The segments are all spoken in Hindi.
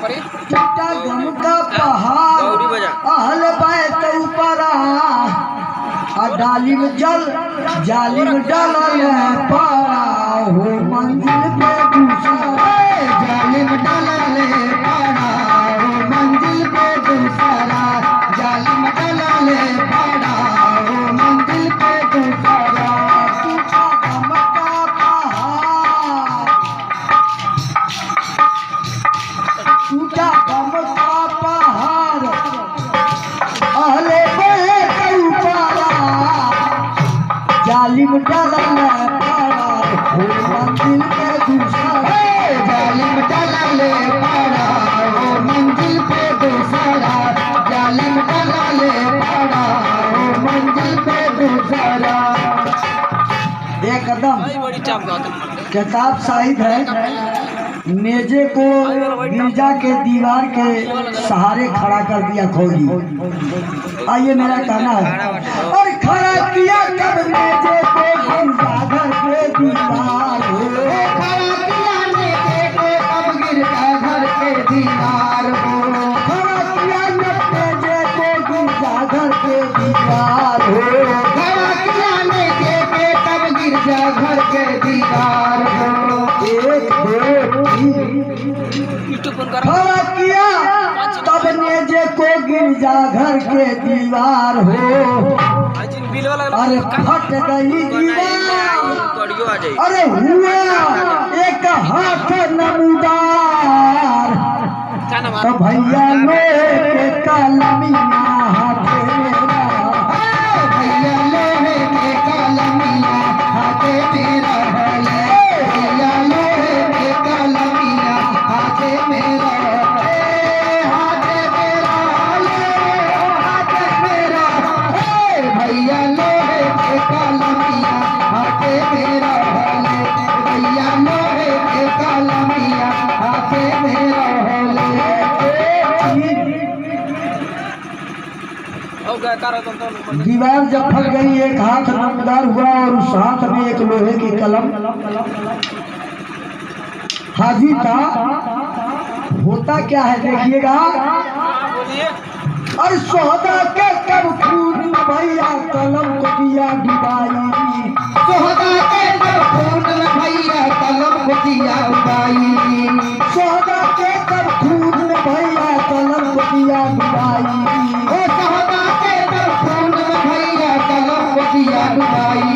टूटा गम का पहाड़ अहल बैत ऊपरा डालिम जल जालिम डलल पारा हो मंजिल पे दूसरा जालिम डलल पारा हो मंजिल पे दूसरा जालिम डलल पारा हो मंजिल पे दूसरा टूटा गम का पहाड़ टूटा गम का पहाड़ अहले बैत ऊपरा जालिम डलल पारा हो मंजिल पे दूसरा जालिम डलल पारा हो मंजिल पे दूसरा जालिम डलल पारा हो मंजिल पे दूसरा। एकदम किताब शाहिद है नेजे को गिरजा के दीवार के सहारे खड़ा कर दिया खोजी। आइए मेरा कहना है और खड़ा किया कब नेजे को गिरजा घर के दीवार हो खड़ा किया नेजे को कब गिरजा घर के दीवार हो खड़ा किया नेजे को गिरजा घर के दीवार हो खड़ा किया नेजे के कब गिरजा घर के दीवार हो एक खड़ा किया तब नेजे को गिरजा घर के दीवार हो अरे फट गई दीवार अरे हुआ एक हाथ नमूदार तो भैया लोहे के कलमिया हाथे मेरा भैया लोहे के कलमिया हाथे मेरा भैया लोहे के कलमिया हाथे मेरा हाथे मेरा भैया लोहे के कलमिया हाथे मेरा भैया लोहे के कलमिया हाथे मेरा दीवार जब फट गई एक हाथ नमदार हुआ और उस हाथ में एक लोहे की कलम हाजी था। होता क्या है देखिएगा और सोहदा के कब खून भैया कलम को दिया डुबाई सोहदा के कब खून भैया कलम को दिया डुबाई सोहदा के कब खून भैया कलम को दिया डुबाई सोहदा के कब खून भैया कलम को दिया डुबाई।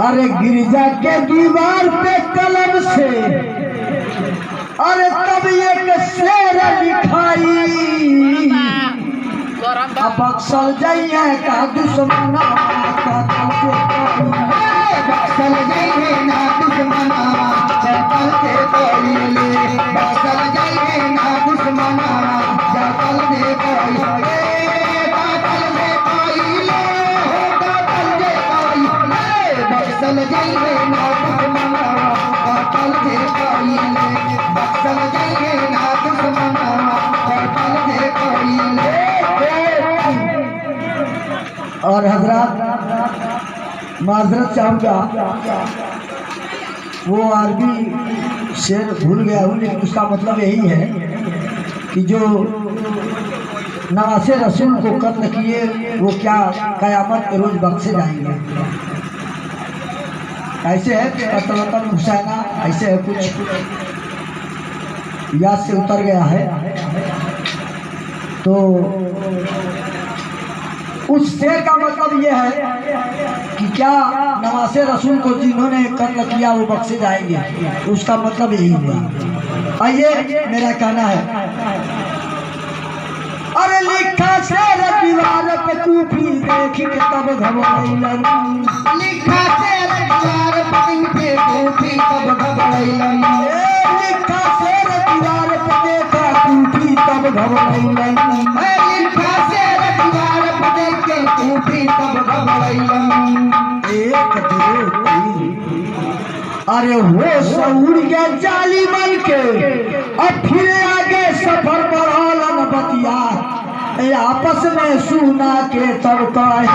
अरे गिरजा के दीवार पे कलम से अरे तब एक शेर लिखाई अब अक्सर जाइए का दुश्मना बक्सल जाइए ना दुश्मना जकल के कोयले बक्सल जाइए ना दुश्मना जकल के कोयले बादल में कोयले हो बादल के कोयले बक्सल जाइए ना दुश्मना जकल के कोयले बक्सल जाइए ना दुश्मना जकल के कोयले। और हजरात माजरत चाहूँगा वो अरबी शेर भूल गया हूँ लेकिन उसका मतलब यही है कि जो नवासे रसूल को कत्ल किए वो क्या कयामत के रोज बख्शे जाएंगे। ऐसे है कत्ल हुसैना ऐसे है कुछ याद से उतर गया है। तो उस शेर का मतलब ये है कि क्या नवासे रसूल को जिन्होंने कत्ल किया वो बख्शे जाएंगे उसका मतलब यही है। आइए मेरा कहना है अरे लिखा शेर दीवार पे कूफी देखी के तब घबराइलन लिखा शेर दीवार पे कूफी तब घबराइलन लिखा शेर दीवार पे देखा कूफी तब घबराइलन लिखा शेर दीवार पे देखे कूफी तब घबराइलन एक दो तीन अरे वो सऊर के जाली बन के अब फिर आगे सफर बढ़ालन बतिया आपस में सुना के तब कहे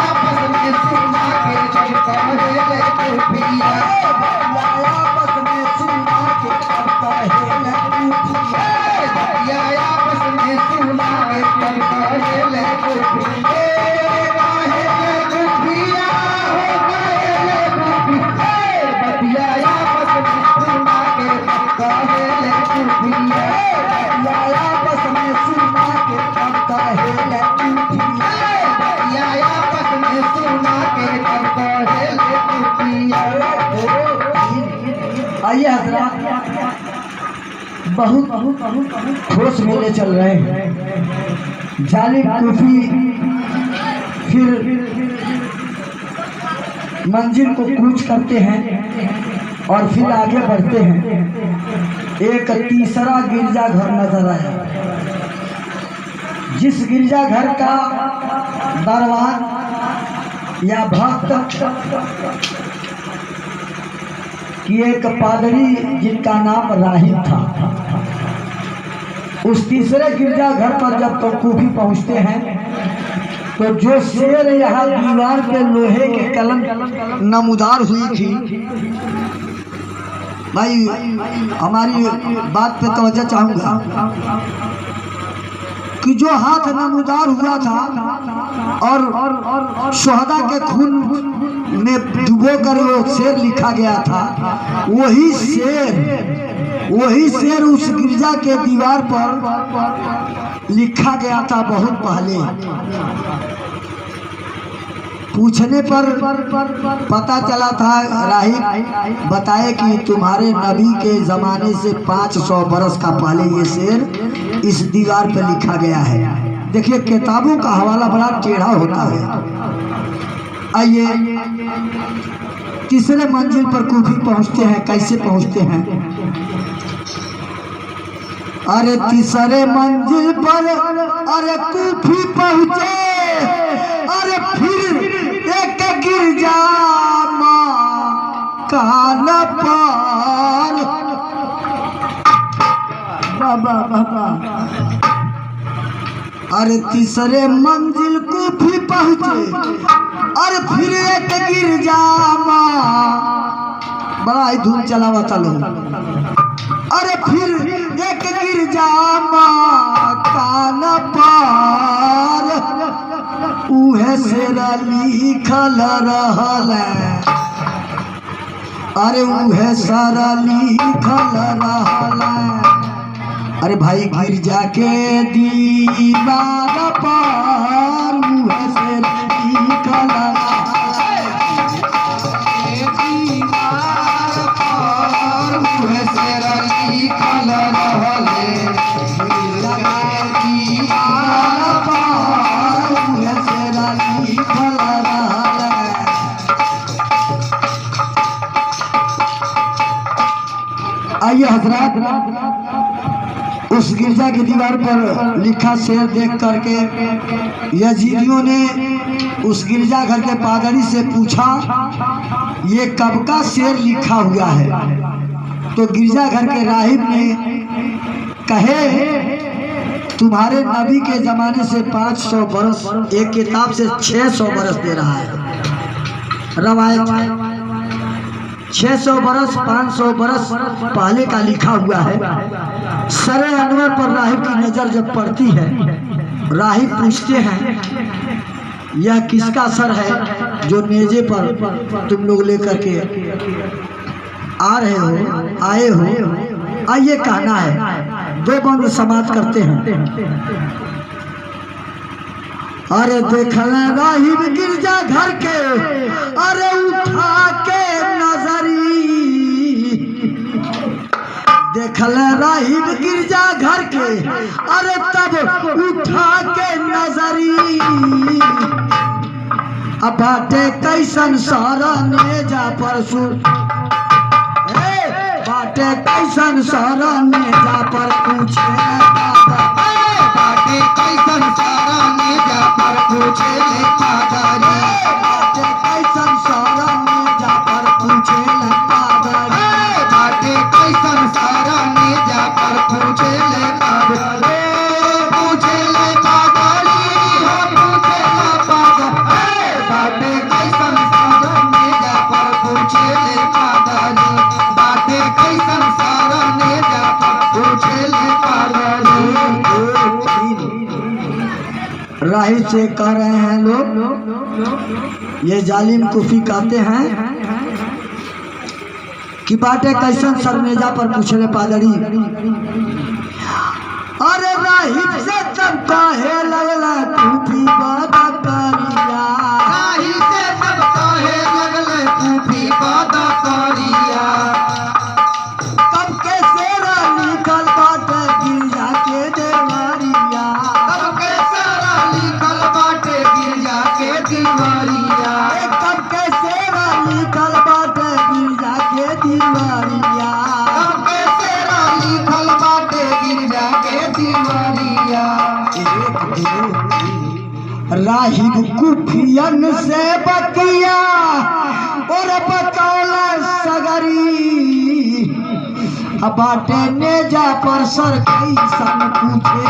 आपस में सुना के तब कहे ले कुफिया आपस में सुना के कब कहे ले कुफिया आपस में सुना के कब कहे ले कुफिया आइए हजरात, बहुत ठोस मेले चल रहे हैं। जालिब कूफी फिर मंजिल को कूच करते हैं और फिर आगे बढ़ते हैं। एक तीसरा गिरजाघर नजर आया, जिस गिरजाघर का दरबार या भक्त कि एक पादरी जिनका नाम राहिब था, उस तीसरे गिरजाघर पर जब तो कूफी पहुंचते हैं तो जो शेर यहाँ दीवार पे लोहे के कलम नमूदार हुई थी, भाई हमारी बात पे तवज्जो चाहूंगा कि जो हाथ नमूदार हुआ था और शोहदा के खून में डुबो कर वो शेर लिखा गया था, वही शेर उस गिरजा के दीवार पर लिखा गया था बहुत पहले। पूछने पर पता चला था, राहिब बताए कि तुम्हारे नबी के ज़माने से 500 बरस का पहले ये शेर इस दीवार पर लिखा गया है। देखिए किताबों का हवाला बड़ा टेढ़ा होता है। आइए तीसरे मंजिल पर कूफी पहुंचते हैं। कैसे पहुंचते हैं? अरे तीसरे मंजिल पर अरे कूफी पहुंचे, अरे फिर एक गिरजा काल पर बाबा अरे तीसरे मंजिल कूफी पहुंचे, अरे फिर एक गिरजा बड़ा ही धूम चलावा चलो। अरे फिर एक गिरजा कान पर उहे शेर लिखल रहल, अरे उहे शेर लिखल रहल। अरे भाई गिरजा के दीवार पर उहे शेर लिखल आइए हजरात, उस गिरजा की दीवार पर लिखा शेर देख करके यजीदियों ने उस गिरजा घर के पादरी से पूछा ये कब का शेर लिखा हुआ है? तो गिरजा घर के राहिब ने कहे तुम्हारे नबी के जमाने से 500 बरस, एक किताब से 600 बरस दे रहा है रवायत। 600 बरस 500 बरस पहले का लिखा हुआ है। सरे अनवर पर राहिब की नजर जब पड़ती है, राहिब पूछते हैं यह किसका सर है जो नेजे पर तुम लोग लेकर के आए हो? आइए कहना है, दो बंद समाप्त करते हैं। अरे देखल राहिब गिरजा घर के, अरे उठा के नजरी, देखल राहिब गिरजा घर के, अरे तब उठा के नजरी। अब बाटे कैसन सारा नेजा पर सुर, बाटे कैसन सारा नेजा पर पूछे, बाटे कैसन सारा नेजा पर पूछे पादरी, बाटे कैसन सारा नेजा पर पूछे पादरी, बाटे कैसन सारा नेजा पर पूछे पादरी, पूछे पादरी, हो पूछे पादरी, बाटे कैसन सारा नेजा पर राहिब से कह रहे हैं लोग, ये जालिम कुफी कहते हैं कि बाटे कैसन सरमेजा पर पूछले पादरी। अरे राहिब से तब काहे लगला कुफी बाबा करिया, राहिब से तब काहे लगले कुफी बाबा करिया। तब के सेरा लिखल बाटे गिरजा के देवरिया, तब के सेरा लिखल बाटे गिरजा के दीवारिया। तब के सेरा लिखल बाटे गिरजा के दीवारिया। तब के सेरा लिखल बाटे गिरजा के दीवारिया। राहिब कुफियन से बतिया और बतौला सगरी, बाटे नेजा पर सर कैसन पूछे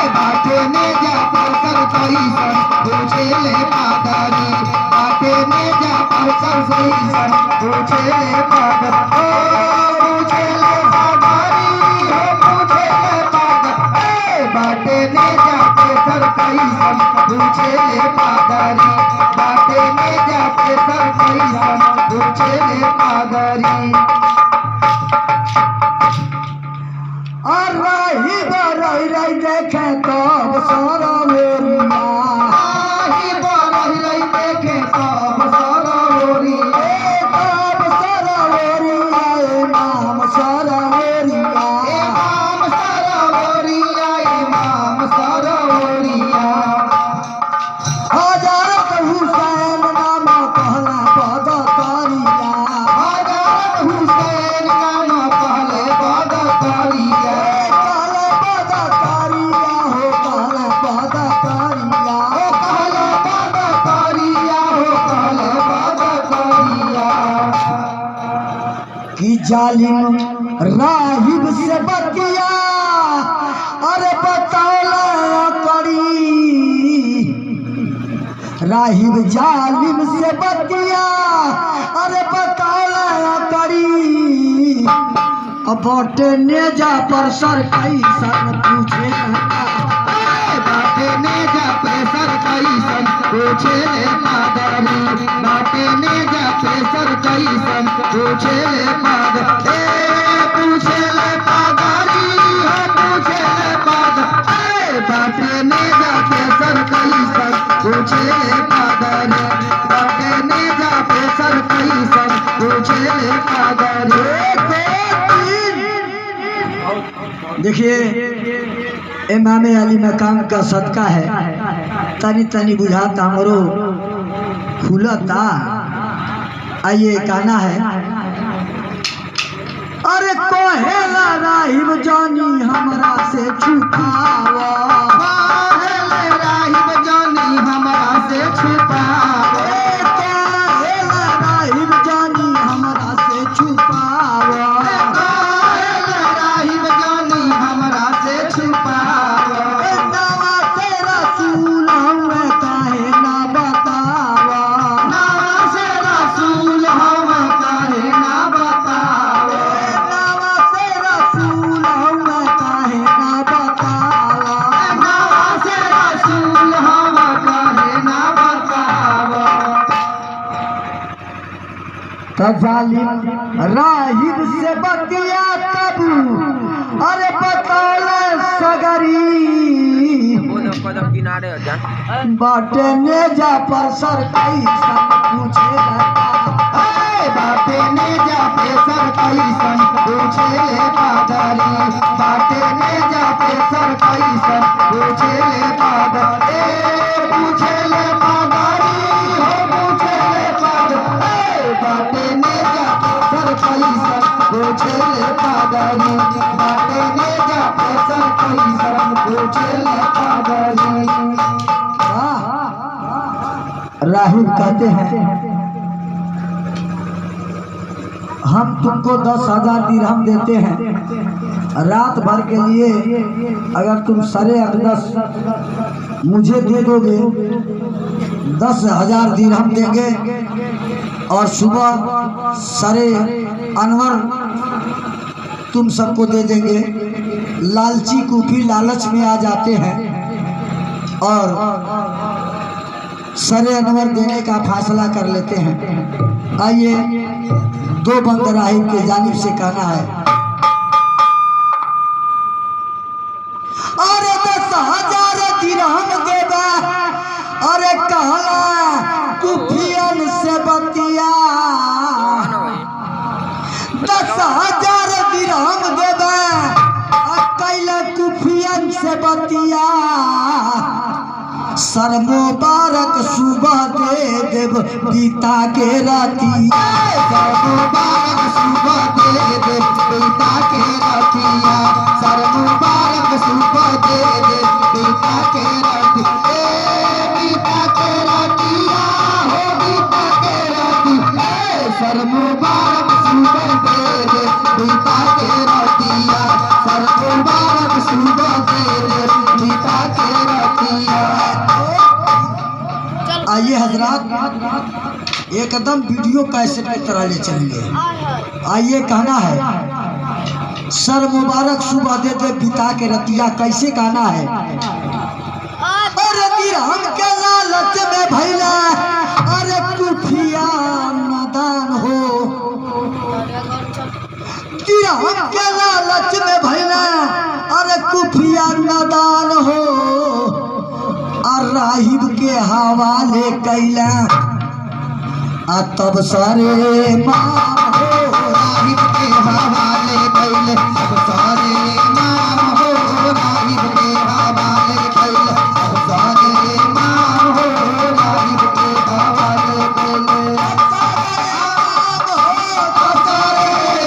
बाटे ने जा पर सर कैसन पूछे ले पादरी। बाटे ने जा पर सर कैसन पूछे ले पादरी। ओ पूछे ले पादरी, ओ पूछे ले पादरी। बाटे ने जा पर सर कैसन पूछे ले पादरी। बाटे ने जा पर सर कैसन पूछे ले पादरी। और राहिब रही रही देखे तब सरवेरिया, राहिब रही रही देखे तब सरवेरिया। तब सरवेरिया इमाम सरवेरिया, इमाम सरवेरिया, इमाम सरवेरिया। हजरत हुसैन नाम कहला बदतरिया, हजरत हुसैन नाम पहले बदतरिया। कहला बदतरिया हो कहला बदतरिया। ओ कहले बदतरिया, हो कहले बदतरिया। कि जालिम राहिब से बतिया अरे बतौला करी, राहिब जालिम से बतिया अरे बतौला करी। अब बटे नेजा पर सर कैसन पूछे बाटे ने जा प्रेसर कैसन पूछे ले पादरी। बाटे ने जा प्रेसर कैसन पूछे ले पादरी। पूछे ले पादरी, हो पूछे ले पादरी। बाटे ने जा प्रेसर कैसन पूछे ले पादरी। बाटे ने जा प्रेसर कैसन पूछे ले पादरी। देखिए इमाम अली मकाम का सदका है, तनी तनी बुझाता हमरो खुलता। आइए गाना है। अरे कहेला राहिब जानी हमरा से छुपावा, काहेले राहिब जानी हमरा से छुपावा। कहेला राहिब जानी हमरा से छुपावा। काहेले राहिब जानी हमरा से छुपावा। नावा से रसूल हमें काहे ना बतावा, नावा से रसूल हम काहे ना बतावा। नावा से रसूल हमें काहे ना बतावा। नावा से रसूल हम काहे ना बतावा। जालिम राहिब से बतिया तब अरे बतौले सगरी, किनारे बाटे नेजा पर सर कैसन पूछे बाटे ने जा प्रेसर कैसन पूछे ले पादरी। बाटे ने जा प्रेसर कैसन पूछे ले पादरी। पूछे ले पादरी, हो पूछे ले पादरी। बाटे ने जा प्रेसर कैसन पूछे ले पादरी। बाटे ने जा प्रेसर कैसन पूछे ले पादरी। राहिब कहते हैं हम तुमको 10,000 दिरहम देते हैं रात भर के लिए, अगर तुम सरे अक़दस मुझे दे दोगे 10,000 दिरहम देंगे, और सुबह सरे अनवर तुम सबको दे देंगे। लालची कुफी लालच में आ जाते हैं, और सरे अनवर देने का फैसला कर लेते हैं। आइए दो बंद राहिब की जानिब से कहना है। अरे 10,000 दिरहम देबा, अरे कहला कुफियन से बतिया। 10,000 दिरहम देबा, कैला कुफियन से बतिया। सर मुबारक सुबह दे देव पिता के रतिया। सर मुबारक सुबह दे देव पिता के रतिया। सर मुबारक सुबह दे देव पिता के रतिया। पिता के रतिया हो पिता के रतिया। सर मुबारक सुबह दे देव पिता के रतिया। सर मुबारक सुबह दे देव पिता के रतिया। आइए हजरात एकदम वीडियो कैसेट की तरह ले चलेंगे। आइए कहना है। सर मुबारक सुबह दे दे पिता के रतिया कैसे कहना है। अरे दिरहम के लालच में भैला, अरे कुफिया नादान हो। दिरहम के लालच में भैला, अरे कुफिया नादान हो। और राहिब के हवाले कैला, तब सारे माम हो। राहिब के हवाले कैले सब सारे माम हो। राहिब के हवाले कैले सब सारे माम हो। राहिब के हवाले कैले सब सारे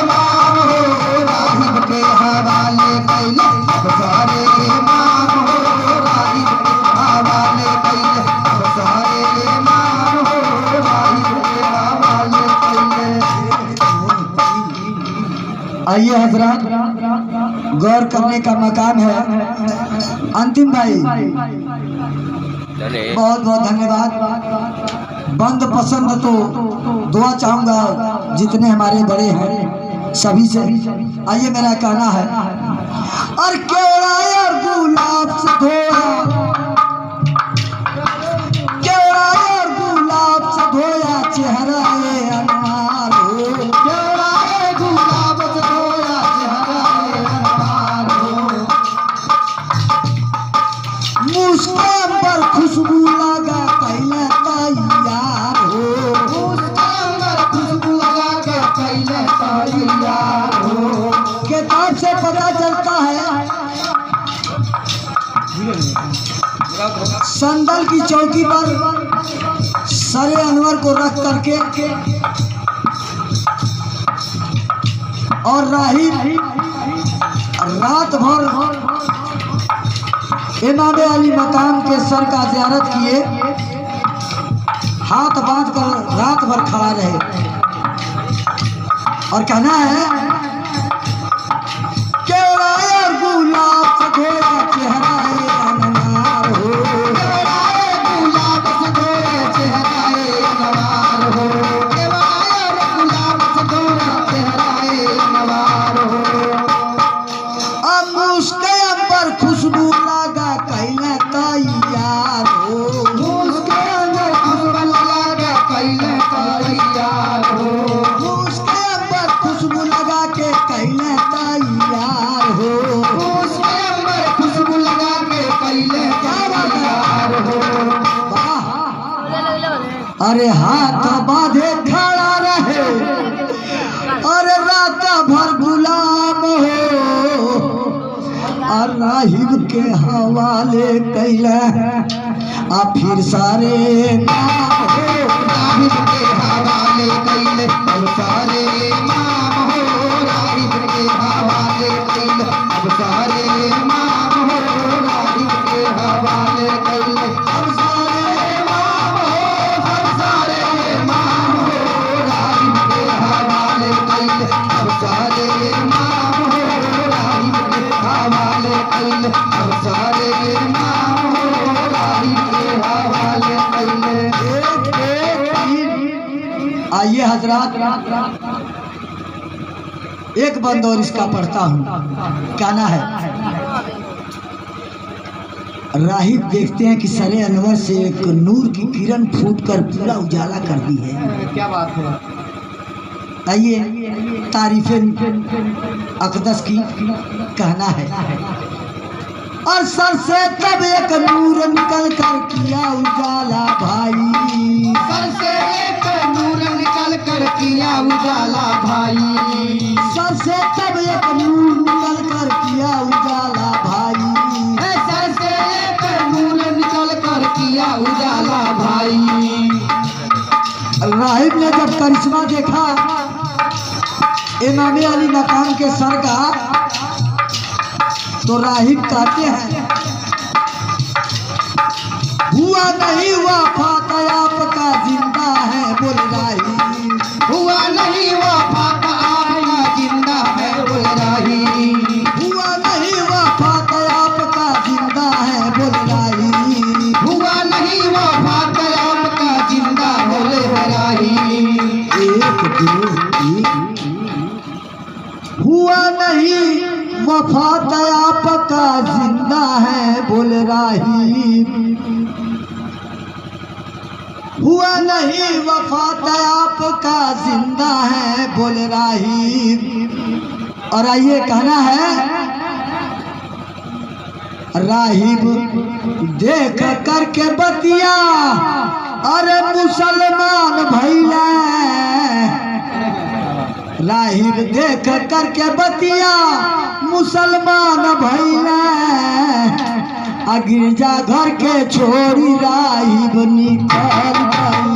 माम हो। राहिब के हवाले कैले सब सारे माम हो। राहिब के हवाले कैले सब सारे माम हो। राहिब के हवाले कैले। आइए हजरात गौर करने का मकाम है। अंतिम भाई बहुत बहुत धन्यवाद। बंद पसंद तो दुआ चाहूंगा जितने हमारे बड़े हैं सभी से। आइए मेरा कहना है। और केवड़ा और गुलाब से धोया, केवड़ा और गुलाब से धोया चेहरा ये अनवार हो। केवड़ा ये गुलाब से धोया चेहरा ये अनवार हो। मुस्कान पर खुशबू लगा कैला तैयार हो। मुस्कान पर खुशबू लगा के कैले तैयार हो। किताब से पता चलता है संदल की चौकी पर सरे अनवर को रख करके और राहिब रात भर इमाम अली मकाम के सर का ज़ियारत किए, हाथ बांध कर रात भर खड़ा रहे। और कहना है केवड़ा और गुलाब से धोया चेहरा ये अनवार हो। केवड़ा ये गुलाब से धोया चेहरा ये अनवार हो। केवड़ा ये गुलाब से धोया चेहरा ये अनवार हो। अब उसके अंबर खुशबू लगा कैला तैयार हो। उसके अंदर खुशबू लगा के कैले तैयार हो। उसके अंबर खुशबू लगा के कैला तैयार हो। उसके अंदर खुशबू लगा के कैले तैयार हो। वाह! अरे हाथ बांधे खड़ा रहे, अरे रात भर गुलाम हो। और राहिब के हवाले कैला फिर सारे नाम हो। राहिब के हवाले कैले अब सारे माम हो। राहिब के हवाले कैले अब सारे माम हो। राहिब के हवाले कैले अब सारे माम हो। अब सारे माम हो। राहिब के हवाले कैले अब सारे माम हो। राहिब के हवाले कैले अब सारे माम हो। राहिब के हवाले कैले। आइए हजरात एक बंद और इसका पढ़ता हूँ। कहना है राहिब देखते हैं कि सरे अनवर से एक नूर की किरण फूटकर पूरा उजाला कर दी है। क्या बात है। आइए तारीफ अकदस की कहना है। और सर से तब एक नूर निकल कर किया उजाला भाई, सर से एक नूर निकल कर किया उजाला भाई, सर से तब एक नूर निकल कर किया उजाला भाई, सर से एक नूर निकल कर किया उजाला भाई। राहिब ने जब करिश्मा देखा इमाम अली मकाम के सर का, तो राहिब कहते हैं हुआ नहीं वफा का आपका जिंदा है बोल राहिब, हुआ नहीं वफा का आपका जिंदा है बोल राहिब, हुआ नहीं वफा का आपका जिंदा है बोल राहिब, हुआ नहीं वफा का आपका जिंदा बोले राहिब। एक दो तीन हुआ नहीं वफा आपका जिंदा है बोल राहिब, हुआ नहीं वफा आपका जिंदा है बोल राहिब। और आइए कहना है राहिब देख करके बतिया अरे मुसलमान भैला, राहिब देख करके बतिया मुसलमान भैला, गिरजा घर के छोड़ी राहिब निकल गई।